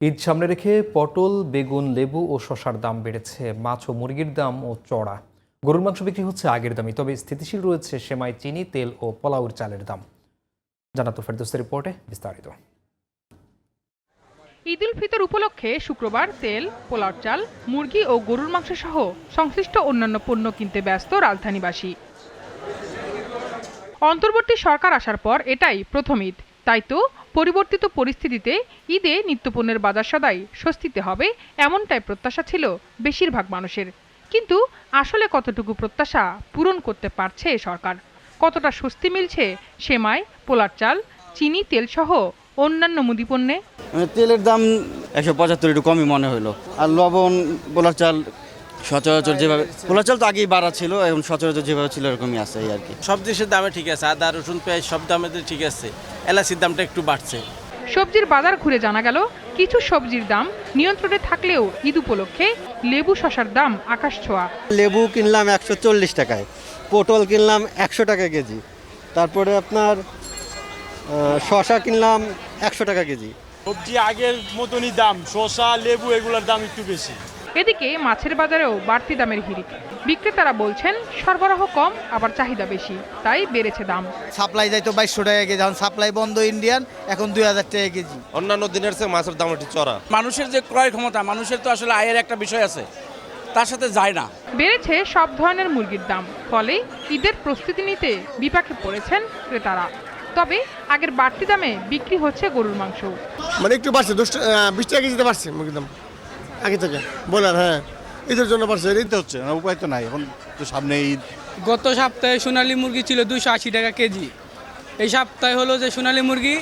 ঈদ সামনে রেখে পটল, বেগুন, লেবু ও শসার দাম বেড়েছে। মাছ ও মুরগির দামও চড়া। গরুর মাংস বিক্রি হচ্ছে আগের দামই, তবে স্থিতিশীল রয়েছে সেমাই, চিনি, তেল ও পোলাওর চালের দাম। জান্নাতুল ফেরদৌসের রিপোর্টে বিস্তারিত। ঈদ উল ফিতর উপলক্ষে শুক্রবার তেল, পোলাওর চাল, মুরগি ও গরুর মাংস সহ সংশ্লিষ্ট অন্যান্য পণ্য কিনতে ব্যস্ত রাজধানীবাসী। অন্তর্বর্তী সরকার আসার পর এটাই প্রথম ঈদ, তাই তো পরিবর্তিত পরিস্থিতিতে ঈদে নিত্যপণ্যের বাজার সদাই স্বস্তিতে হবে এমনটাই প্রত্যাশা ছিল বেশিরভাগ মানুষের। কিন্তু আসলে কতটুকু প্রত্যাশা পূরণ করতে পারছে এ সরকার? কতটা স্বস্তি মিলছে সেমাই, পোলার চাল, চিনি, তেল সহ অন্যান্য মুদিপণ্যে? তেলের দাম 175 একটু কমই মনে হলো। আর লবণ, পোলার চাল সচরাচর যেভাবে, পোলার চাল তো আগেই বাড়া ছিল, এখন সচরাচর যেভাবে ছিল এরকমই আছে এই আর কি। সব জিনিসের দামে ঠিক আছে, আদা, রসুন, পেঁয়াজ সব দামে ঠিক আছে। এলাচির দামটা একটু বাড়ছে। সবজির বাজার ঘুরে জানা গেল কিছু সবজির দাম নিয়ন্ত্রণে থাকলেও ঈদ উপলক্ষে লেবু, শসার দাম আকাশ ছোঁয়া। লেবু কিনলাম 140 টাকায়, পটল কিনলাম 100 টাকা কেজি, তারপরে আপনার শসা কিনলাম 100 টাকা কেজি। সবজি আগের মতনই দাম, শসা, লেবু এগুলোর দাম একটু বেশি। এদিকে মাছের বাজারেও বাড়তি দামের হিড়িক। বিক্রেতারা বলছেন সরবরাহ কম, আবার চাহিদা বেশি, তাই বেড়েছে দাম। সাপ্লাই যাইতো 2200 টাকা কেজি, এখন সাপ্লাই বন্ধ ইন্ডিয়ান, এখন 2000 টাকা কেজি। অন্যান্য দিনের চেয়ে মাছের দাম একটু চড়া। মানুষের যে ক্রয় ক্ষমতা, মানুষের তো আসলে আয়ের একটা বিষয় আছে, তার সাথে যায় না। বেড়েছে সব ধরনের মুরগির দাম, ফলে ঈদের প্রস্তুতি নিতে বিপাকে পড়েছেন ক্রেতারা। তবে আগের বাড়তি দামে বিক্রি হচ্ছে গরুর মাংস। মানে একটু বাড়ছে, 20 টাকা কেজিতে বাড়ছে মুরগির দাম আগে থেকে। বলার হ্যাঁ, ঈদের জন্য বাড়ছে। ঈদ হচ্ছে না, উপায় তো নাই, এখন তো সামনে ঈদ। গত সপ্তাহে সোনালী মুরগি ছিল 280 টাকা কেজি। এই সপ্তাহে হলো যে সোনালী মুরগি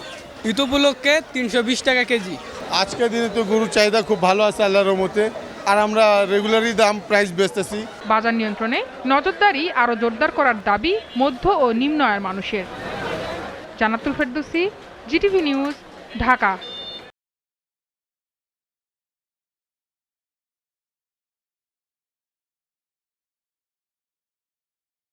ঈদ উপলক্ষে 320 টাকা কেজি। আজকের দিনে তো গরুর চাহিদা খুব ভালো আছে আল্লাহর রহমতে, আর আমরা রেগুলারই দাম প্রাইস বেচতেছি। বাজার নিয়ন্ত্রণে নজরদারি আরও জোরদার করার দাবি মধ্য ও নিম্ন আয়ের মানুষের। জান্নাতুল ফেরদৌসী, জিটিভি নিউজ, ঢাকা।